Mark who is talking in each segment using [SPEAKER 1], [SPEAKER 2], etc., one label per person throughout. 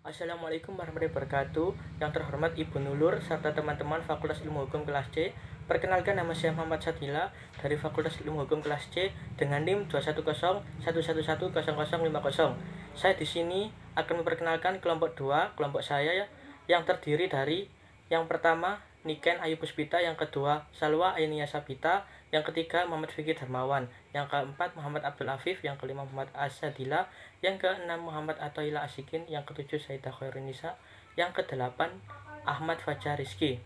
[SPEAKER 1] Assalamualaikum warahmatullahi wabarakatuh. Yang terhormat Ibu Nulur serta teman-teman Fakultas Ilmu Hukum kelas C. Perkenalkan, nama saya Muhammad Sadila dari Fakultas Ilmu Hukum kelas C dengan NIM 21011110050. Saya di sini akan memperkenalkan kelompok 2, kelompok saya yang terdiri dari yang pertama Niken Ayu Puspita, yang kedua Salwa Ainia Sabita, yang ketiga Muhammad Fikri Darmawan, yang keempat Muhammad Abdul Afif, yang kelima Muhammad Asadila, yang keenam Muhammad Atoila Asikin, yang ketujuh Saidah Khairunisa, yang kedelapan Ahmad Fajar Rizki.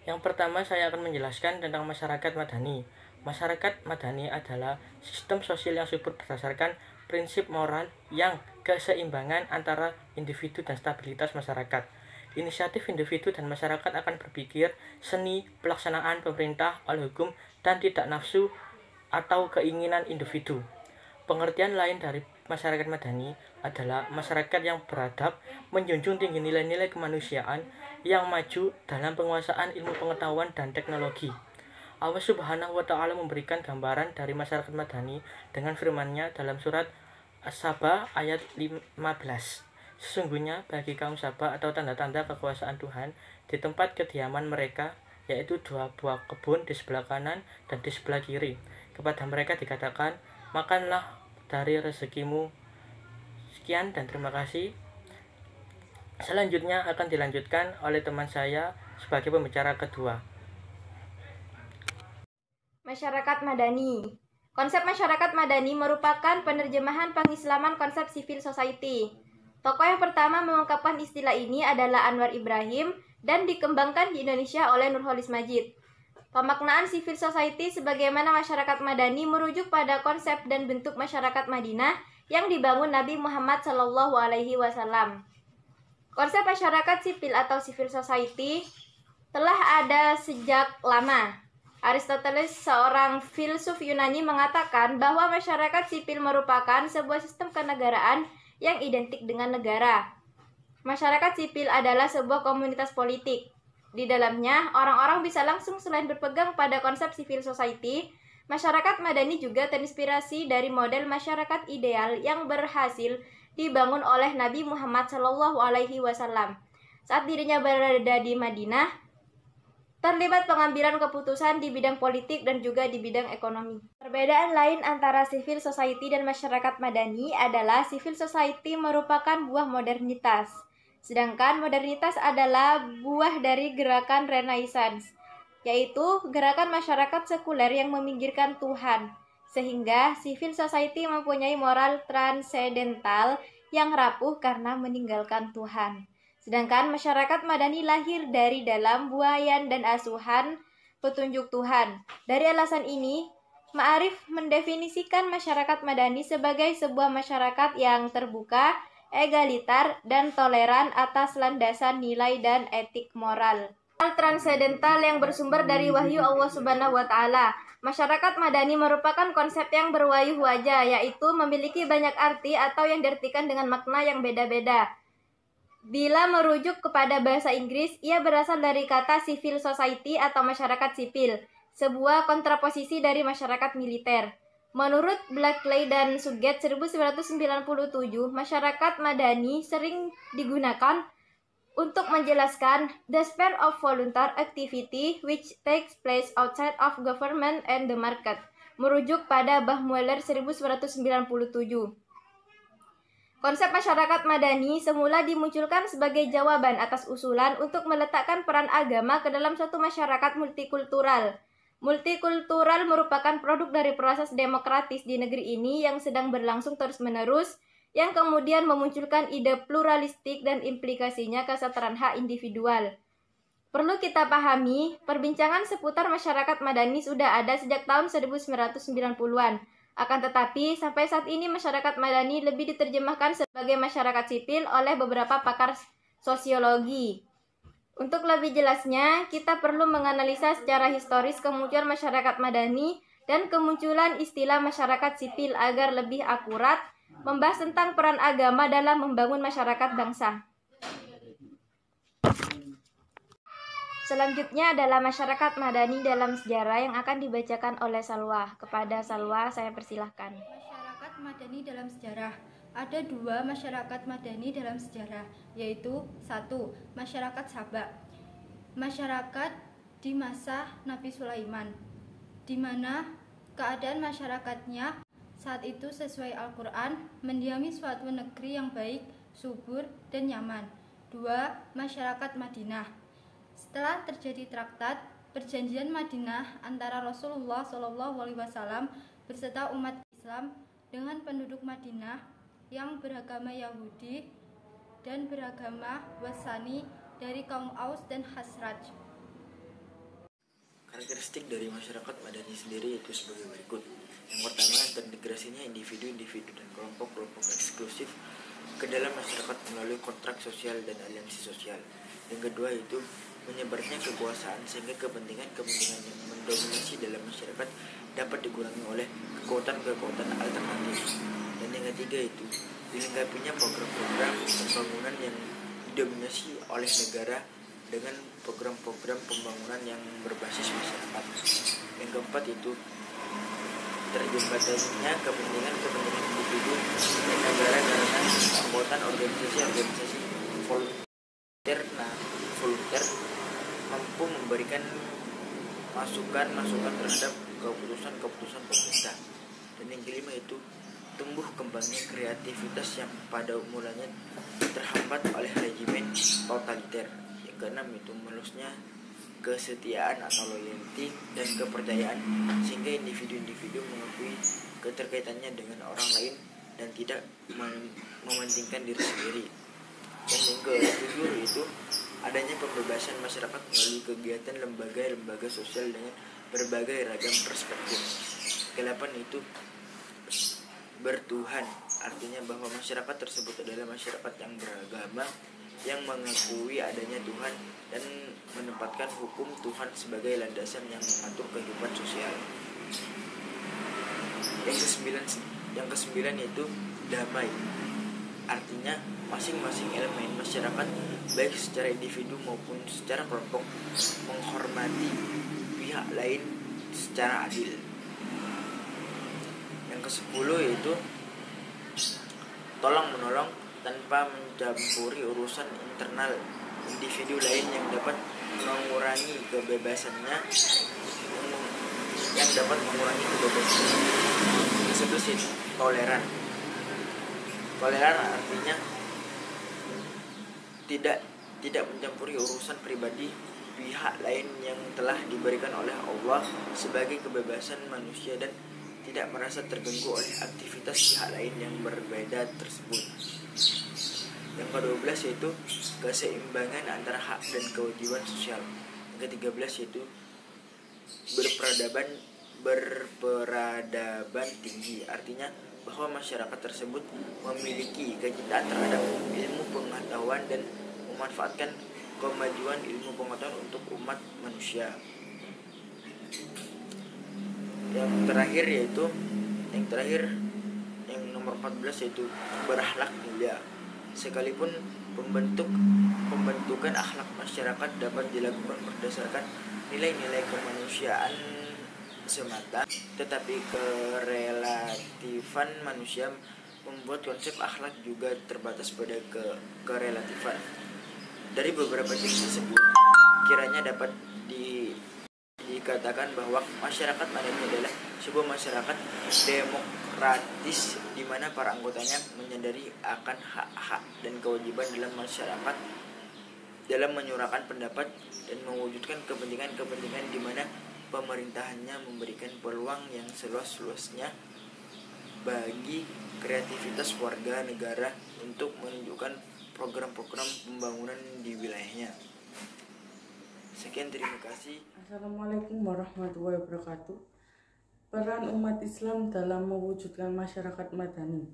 [SPEAKER 1] Yang pertama saya akan menjelaskan tentang masyarakat madani. Masyarakat madani adalah sistem sosial yang subur berdasarkan prinsip moral yang keseimbangan antara individu dan stabilitas masyarakat. Inisiatif individu dan masyarakat akan berpikir, seni, pelaksanaan pemerintah oleh hukum, dan tidak nafsu atau keinginan individu. Pengertian lain dari masyarakat madani adalah masyarakat yang beradab, menjunjung tinggi nilai-nilai kemanusiaan, yang maju dalam penguasaan ilmu pengetahuan dan teknologi. Allah Subhanahu wa Ta'ala memberikan gambaran dari masyarakat madani dengan firman-Nya dalam surat As-Saba ayat 15. Sesungguhnya bagi kaum Sabah atau tanda-tanda kekuasaan Tuhan di tempat kediaman mereka, yaitu 2 buah kebun di sebelah kanan dan di sebelah kiri. Kepada mereka dikatakan, makanlah dari rezekimu. Sekian dan terima kasih. Selanjutnya akan dilanjutkan oleh teman saya sebagai pembicara kedua.
[SPEAKER 2] Masyarakat Madani. Konsep masyarakat madani merupakan penerjemahan pengislaman konsep civil society. Tokoh yang pertama mengungkapkan istilah ini adalah Anwar Ibrahim dan dikembangkan di Indonesia oleh Nurholis Majid. Pemaknaan civil society sebagaimana masyarakat madani merujuk pada konsep dan bentuk masyarakat Madinah yang dibangun Nabi Muhammad SAW. Konsep masyarakat sipil atau civil society telah ada sejak lama. Aristoteles, seorang filsuf Yunani, mengatakan bahwa masyarakat sipil merupakan sebuah sistem kenegaraan yang identik dengan negara. Masyarakat sipil adalah sebuah komunitas politik. Di dalamnya, orang-orang bisa langsung selain berpegang pada konsep civil society, masyarakat madani juga terinspirasi dari model masyarakat ideal yang berhasil dibangun oleh Nabi Muhammad SAW. Saat dirinya berada di Madinah, terlibat pengambilan keputusan di bidang politik dan juga di bidang ekonomi. Perbedaan lain antara civil society dan masyarakat madani adalah civil society merupakan buah modernitas, sedangkan modernitas adalah buah dari gerakan Renaissance, yaitu gerakan masyarakat sekuler yang meminggirkan Tuhan, sehingga civil society mempunyai moral transendental yang rapuh karena meninggalkan Tuhan. Sedangkan masyarakat madani lahir dari dalam buayan dan asuhan petunjuk Tuhan. Dari alasan ini, Ma'arif mendefinisikan masyarakat madani sebagai sebuah masyarakat yang terbuka, egalitar, dan toleran atas landasan nilai dan etik moral. Transendental yang bersumber dari wahyu Allah Subhanahu wa Ta'ala. Masyarakat madani merupakan konsep yang berwayuh wajah, yaitu memiliki banyak arti atau yang diartikan dengan makna yang beda-beda. Bila merujuk kepada bahasa Inggris, ia berasal dari kata civil society atau masyarakat sipil, sebuah kontraposisi dari masyarakat militer. Menurut Blackley dan Suget 1997, masyarakat madani sering digunakan untuk menjelaskan the sphere of volunteer activity which takes place outside of government and the market, merujuk pada Bachmueller 1997. Konsep masyarakat madani semula dimunculkan sebagai jawaban atas usulan untuk meletakkan peran agama ke dalam suatu masyarakat multikultural. Multikultural merupakan produk dari proses demokratis di negeri ini yang sedang berlangsung terus-menerus, yang kemudian memunculkan ide pluralistik dan implikasinya kesetaraan hak individual. Perlu kita pahami, perbincangan seputar masyarakat madani sudah ada sejak tahun 1990-an. Akan tetapi, sampai saat ini masyarakat madani lebih diterjemahkan sebagai masyarakat sipil oleh beberapa pakar sosiologi. Untuk lebih jelasnya, kita perlu menganalisa secara historis kemunculan masyarakat madani dan kemunculan istilah masyarakat sipil agar lebih akurat membahas tentang peran agama dalam membangun masyarakat bangsa. Selanjutnya adalah masyarakat madani dalam sejarah yang akan dibacakan oleh Salwa. Kepada Salwa, saya persilahkan.
[SPEAKER 3] Masyarakat madani dalam sejarah Ada dua masyarakat Madani dalam sejarah, yaitu 1. Masyarakat Sabak. Masyarakat di masa Nabi Sulaiman, di mana keadaan masyarakatnya saat itu sesuai Al-Quran, mendiami suatu negeri yang baik, subur, dan nyaman. 2. Masyarakat Madinah. Setelah terjadi traktat Perjanjian Madinah antara Rasulullah SAW beserta umat Islam dengan penduduk Madinah yang beragama Yahudi dan beragama Wasani dari kaum Aus dan Khazraj.
[SPEAKER 4] Karakteristik dari masyarakat Madani sendiri itu sebagai berikut. Yang pertama, terintegrasinya individu-individu dan kelompok-kelompok eksklusif ke dalam masyarakat melalui kontrak sosial dan aliansi sosial. Yang kedua itu menyebarnya kekuasaan sehingga kepentingan-kepentingan yang mendominasi dalam masyarakat dapat dikurangi oleh kekuatan-kekuatan alternatif. Dan yang ketiga itu dilengkapinya program-program pembangunan yang didominasi oleh negara dengan program-program pembangunan yang berbasis masyarakat. Yang keempat itu terjembatannya kepentingan-kepentingan individu dan negara karena kekuatan organisasi-organisasi volunteer mampu memberikan masukan terhadap keputusan-keputusan pemerintah. Dan yang kelima itu tumbuh kembangnya kreativitas yang pada mulanya terhambat oleh regimen totaliter. Yang keenam itu melusnya kesetiaan atau loyalty dan kepercayaan sehingga individu-individu mengakui keterkaitannya dengan orang lain dan tidak mementingkan diri sendiri. Dan yang ketujuh itu adanya pembebasan masyarakat melalui kegiatan lembaga-lembaga sosial dengan berbagai ragam perspektif. Kedelapan itu bertuhan, artinya bahwa masyarakat tersebut adalah masyarakat yang beragama, yang mengakui adanya Tuhan dan menempatkan hukum Tuhan sebagai landasan yang mengatur kehidupan sosial. Yang kesembilan yaitu damai, artinya masing-masing elemen masyarakat baik secara individu maupun secara kelompok menghormati pihak lain secara adil. Yang ke-10 yaitu tolong menolong tanpa mencampuri urusan internal individu lain yang dapat mengurangi kebebasannya. Yang itu toleran. Toleran artinya tidak mencampuri urusan pribadi pihak lain yang telah diberikan oleh Allah sebagai kebebasan manusia dan tidak merasa terganggu oleh aktivitas pihak lain yang berbeda tersebut. Yang ke-12 yaitu keseimbangan antara hak dan kewajiban sosial. Yang ke-13 yaitu berperadaban tinggi, artinya bahwa masyarakat tersebut memiliki kecintaan terhadap ilmu pengetahuan dan memanfaatkan kemajuan ilmu pengetahuan untuk umat manusia. Yang terakhir yang nomor 14 yaitu berakhlak mulia. Sekalipun pembentukan akhlak masyarakat dapat dilakukan berdasarkan nilai-nilai kemanusiaan semata, tetapi kerelatifan manusia membuat konsep akhlak juga terbatas pada kerelatifan. Dari beberapa tips tersebut, kiranya dapat dikatakan bahwa masyarakat Madani adalah sebuah masyarakat demokratis di mana para anggotanya menyadari akan hak-hak dan kewajiban dalam masyarakat dalam menyuarakan pendapat dan mewujudkan kepentingan-kepentingan di mana pemerintahannya memberikan peluang yang seluas-luasnya bagi kreativitas warga negara untuk menunjukkan program-program pembangunan di wilayahnya. Sekian, terima kasih.
[SPEAKER 5] Assalamualaikum warahmatullahi wabarakatuh. Peran umat Islam dalam mewujudkan masyarakat Madani.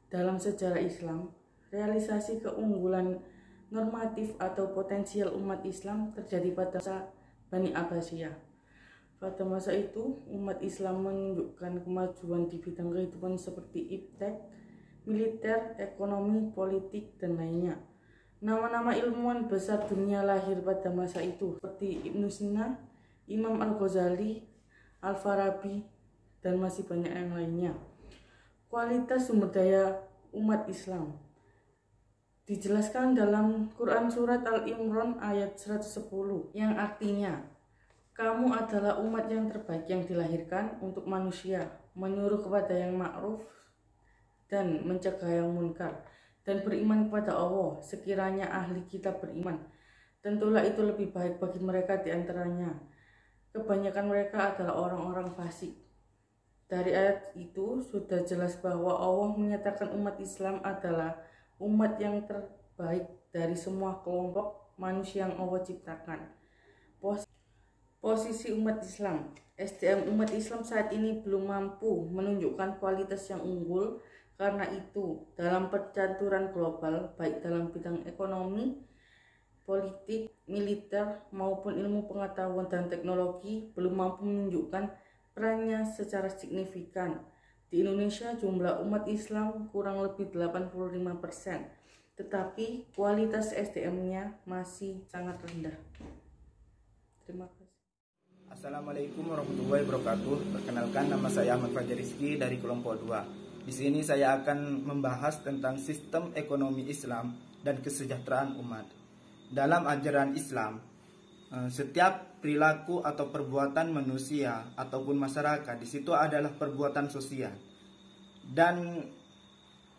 [SPEAKER 5] Dalam sejarah Islam, realisasi keunggulan normatif atau potensial umat Islam terjadi pada masa Bani Abbasiyah. Pada masa itu, umat Islam menunjukkan kemajuan di bidang kehidupan seperti iptek, militer, ekonomi, politik, dan lainnya. Nama-nama ilmuwan besar dunia lahir pada masa itu, seperti Ibnu Sina, Imam Al-Ghazali, Al-Farabi, dan masih banyak yang lainnya. Kualitas sumber daya umat Islam. Dijelaskan dalam Quran Surat Al-Imran ayat 110 yang artinya, kamu adalah umat yang terbaik yang dilahirkan untuk manusia, menyuruh kepada yang ma'ruf dan mencegah yang munkar, dan beriman kepada Allah sekiranya ahli kitab beriman. Tentulah itu lebih baik bagi mereka di antaranya. Kebanyakan mereka adalah orang-orang fasik. Dari ayat itu sudah jelas bahwa Allah menyatakan umat Islam adalah umat yang terbaik dari semua kelompok manusia yang Allah ciptakan. Posisi umat Islam, SDM umat Islam saat ini belum mampu menunjukkan kualitas yang unggul. Karena itu, dalam percaturan global, baik dalam bidang ekonomi, politik, militer, maupun ilmu pengetahuan dan teknologi, belum mampu menunjukkan perannya secara signifikan. Di Indonesia, jumlah umat Islam kurang lebih 85%, tetapi kualitas SDM-nya masih sangat rendah. Terima kasih.
[SPEAKER 6] Assalamualaikum warahmatullahi wabarakatuh. Perkenalkan, nama saya Ahmad Fajar Rizky dari kelompok 2. Di sini saya akan membahas tentang sistem ekonomi Islam dan kesejahteraan umat. Dalam ajaran Islam, setiap perilaku atau perbuatan manusia ataupun masyarakat di situ adalah perbuatan sosial. Dan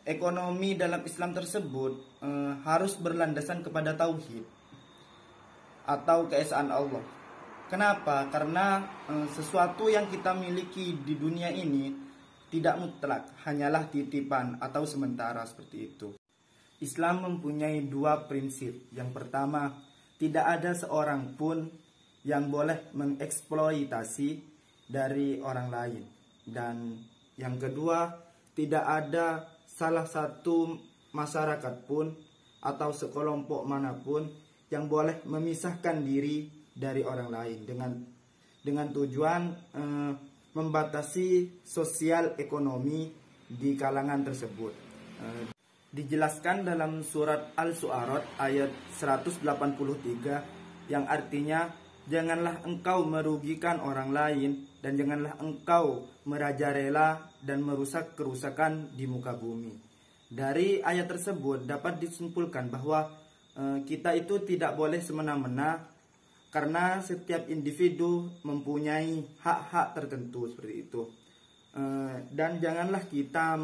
[SPEAKER 6] ekonomi dalam Islam tersebut harus berlandasan kepada tauhid atau keesaan Allah. Kenapa? Karena sesuatu yang kita miliki di dunia ini tidak mutlak, hanyalah titipan atau sementara seperti itu. Islam mempunyai dua prinsip. Yang pertama, tidak ada seorang pun yang boleh mengeksploitasi dari orang lain. Dan yang kedua, tidak ada salah satu masyarakat pun atau sekelompok manapun yang boleh memisahkan diri dari orang lain dengan tujuan membatasi sosial ekonomi di kalangan tersebut. Dijelaskan dalam surat Al-Su'arat ayat 183 yang artinya, janganlah engkau merugikan orang lain dan janganlah engkau merajalela dan merusak kerusakan di muka bumi. Dari ayat tersebut dapat disimpulkan bahwa kita itu tidak boleh semena-mena, karena setiap individu mempunyai hak-hak tertentu seperti itu. Dan janganlah kita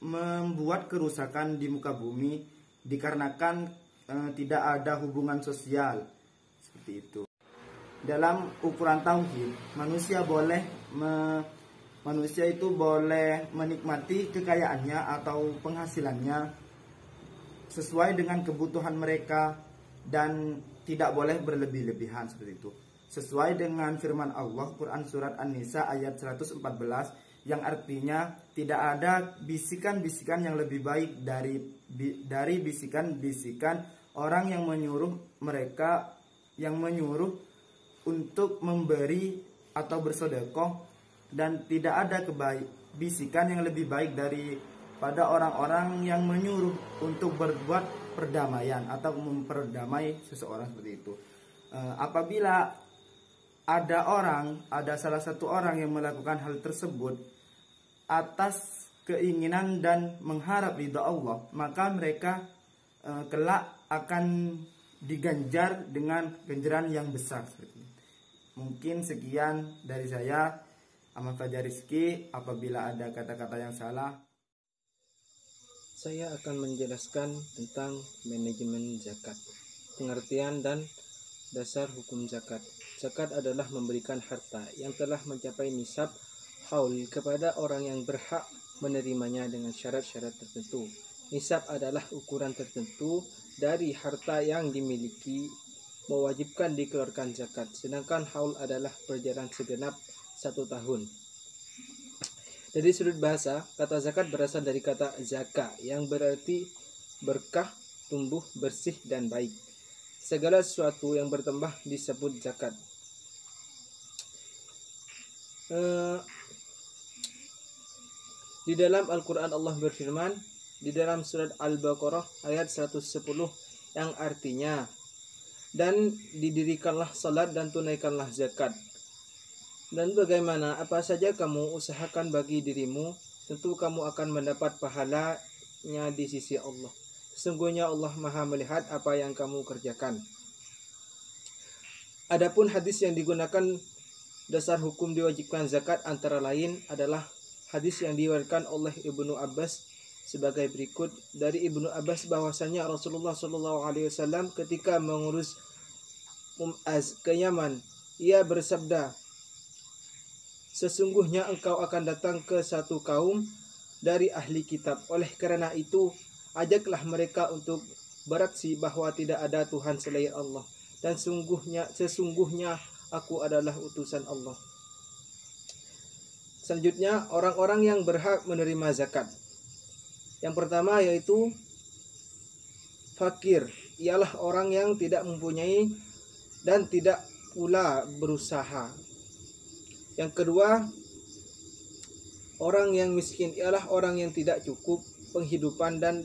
[SPEAKER 6] membuat kerusakan di muka bumi dikarenakan tidak ada hubungan sosial seperti itu. Dalam ukuran tauhid, manusia itu boleh menikmati kekayaannya atau penghasilannya sesuai dengan kebutuhan mereka dan tidak boleh berlebih-lebihan seperti itu. Sesuai dengan firman Allah Quran Surat An-Nisa ayat 114 yang artinya, tidak ada bisikan-bisikan yang lebih baik dari bisikan-bisikan orang yang menyuruh untuk memberi atau bersedekah, dan tidak ada bisikan yang lebih baik daripada orang-orang yang menyuruh untuk berbuat perdamaian atau memperdamai seseorang seperti itu. Apabila ada salah satu orang yang melakukan hal tersebut atas keinginan dan mengharap ridha Allah, maka mereka kelak akan diganjar dengan ganjaran yang besar seperti itu. Mungkin sekian dari saya, Ahmad Fajar Rizky. Apabila ada kata-kata yang salah,
[SPEAKER 7] saya akan menjelaskan tentang manajemen zakat, pengertian dan dasar hukum zakat. Zakat adalah memberikan harta yang telah mencapai nisab haul kepada orang yang berhak menerimanya dengan syarat-syarat tertentu. Nisab adalah ukuran tertentu dari harta yang dimiliki mewajibkan dikeluarkan zakat, sedangkan haul adalah perjalanan segenap 1 tahun. Dari sudut bahasa, kata zakat berasal dari kata zaka yang berarti berkah, tumbuh, bersih, dan baik. Segala sesuatu yang bertambah disebut zakat. Di dalam Al-Quran Allah berfirman di dalam surat Al-Baqarah ayat 110 yang artinya, dan didirikanlah salat dan tunaikanlah zakat. Dan bagaimana apa saja kamu usahakan bagi dirimu, tentu kamu akan mendapat pahala tempatnya di sisi Allah. Sesungguhnya Allah Maha melihat apa yang kamu kerjakan. Adapun hadis yang digunakan dasar hukum diwajibkan zakat antara lain adalah hadis yang diriwayatkan oleh Ibnu Abbas sebagai berikut. Dari Ibnu Abbas bahwasanya Rasulullah SAW ketika mengurus Mu'az ke Yaman, ia bersabda, sesungguhnya engkau akan datang ke satu kaum dari ahli kitab. Oleh karena itu, ajaklah mereka untuk beraksi bahwa tidak ada Tuhan selain Allah, dan sesungguhnya aku adalah utusan Allah. Selanjutnya, orang-orang yang berhak menerima zakat. Yang pertama yaitu fakir, ialah orang yang tidak mempunyai dan tidak pula berusaha. Yang kedua, orang yang miskin, ialah orang yang tidak cukup penghidupan dan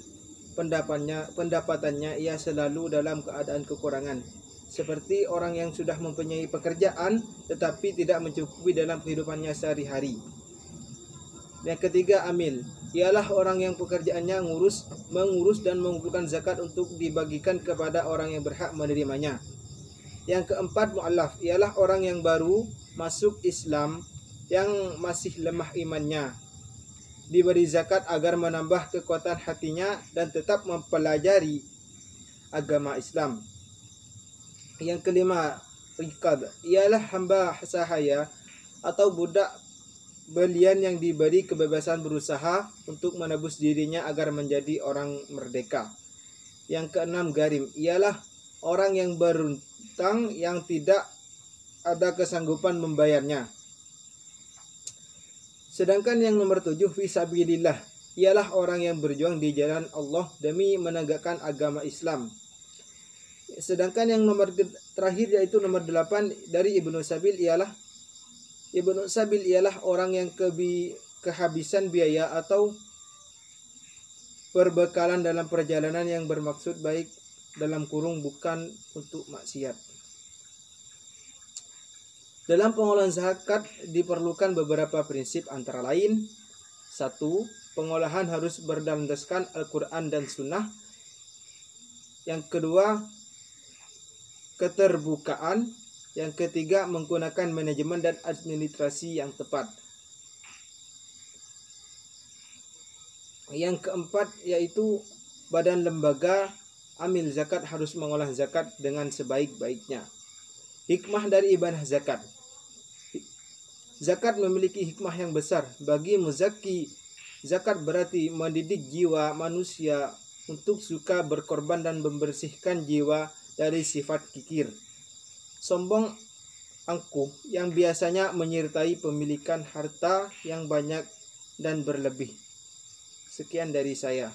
[SPEAKER 7] pendapatannya ia selalu dalam keadaan kekurangan, seperti orang yang sudah mempunyai pekerjaan tetapi tidak mencukupi dalam kehidupannya sehari-hari. Yang ketiga, amil, ialah orang yang pekerjaannya mengurus dan mengumpulkan zakat untuk dibagikan kepada orang yang berhak menerimanya. Yang keempat, mu'allaf, ialah orang yang baru masuk Islam yang masih lemah imannya, diberi zakat agar menambah kekuatan hatinya dan tetap mempelajari agama Islam. Yang kelima, riqab, ialah hamba sahaya atau budak belian yang diberi kebebasan berusaha untuk menebus dirinya agar menjadi orang merdeka. Yang keenam, garim, ialah orang yang berutang yang tidak ada kesanggupan membayarnya. Sedangkan yang nomor 7, fisabilillah, ialah orang yang berjuang di jalan Allah demi menegakkan agama Islam. Sedangkan yang nomor terakhir yaitu nomor 8 dari Ibnu Sabil ialah orang yang kehabisan biaya atau perbekalan dalam perjalanan yang bermaksud baik dalam kurung bukan untuk maksiat. Dalam pengolahan zakat diperlukan beberapa prinsip antara lain: 1. Pengolahan harus berdasarkan Al-Quran dan Sunnah. Yang kedua, keterbukaan. Yang ketiga, menggunakan manajemen dan administrasi yang tepat. Yang keempat yaitu badan lembaga amil zakat harus mengolah zakat dengan sebaik-baiknya. Hikmah dari ibadah zakat. Zakat memiliki hikmah yang besar bagi muzaki. Zakat berarti mendidik jiwa manusia untuk suka berkorban dan membersihkan jiwa dari sifat kikir, sombong, angkuh yang biasanya menyertai pemilikan harta yang banyak dan berlebih. Sekian dari saya.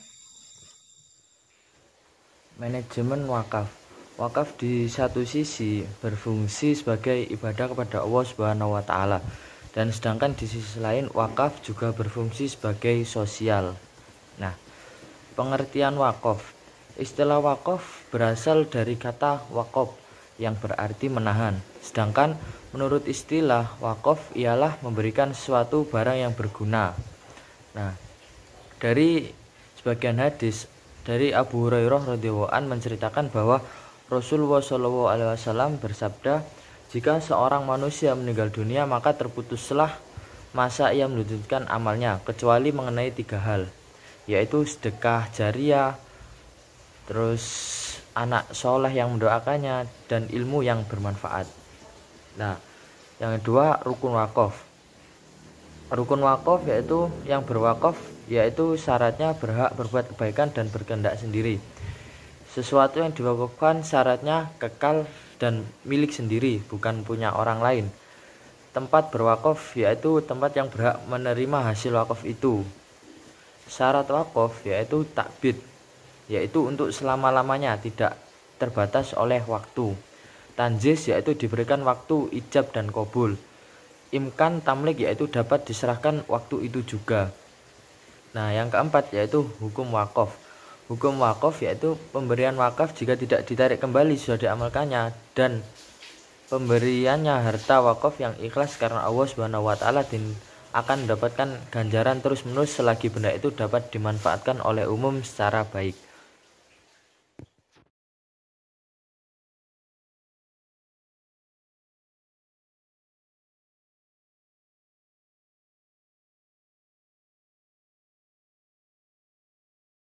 [SPEAKER 4] Manajemen wakaf. Wakaf di satu sisi berfungsi sebagai ibadah kepada Allah Subhanahu wa taala, dan sedangkan di sisi lain wakaf juga berfungsi sebagai sosial. Nah, pengertian wakaf. Istilah wakaf berasal dari kata waqaf yang berarti menahan. Sedangkan menurut istilah wakaf ialah memberikan sesuatu barang yang berguna. Nah, dari sebagian hadis dari Abu Hurairah radhiyallahu anhu menceritakan bahwa Rasulullah SAW bersabda, jika seorang manusia meninggal dunia maka terputuslah masa ia melanjutkan amalnya kecuali mengenai 3 hal, yaitu sedekah jariah, terus anak soleh yang mendoakannya, dan ilmu yang bermanfaat. Nah, yang kedua, rukun wakaf. Rukun wakaf yaitu yang berwakaf, yaitu syaratnya berhak berbuat kebaikan dan berkehendak sendiri. Sesuatu yang diwakafkan syaratnya kekal dan milik sendiri, bukan punya orang lain. Tempat berwakaf yaitu tempat yang berhak menerima hasil wakaf itu. Syarat wakaf yaitu takbid, yaitu untuk selama-lamanya, tidak terbatas oleh waktu. Tanjis yaitu diberikan waktu ijab dan qabul. Imkan tamlik yaitu dapat diserahkan waktu itu juga. Nah, yang keempat yaitu hukum wakaf. Hukum wakaf yaitu pemberian wakaf jika tidak ditarik kembali sudah diamalkannya, dan pemberiannya harta wakaf yang ikhlas karena Allah Subhanahu wa taala, dan
[SPEAKER 8] akan mendapatkan ganjaran terus-menerus selagi benda itu dapat dimanfaatkan oleh umum secara baik.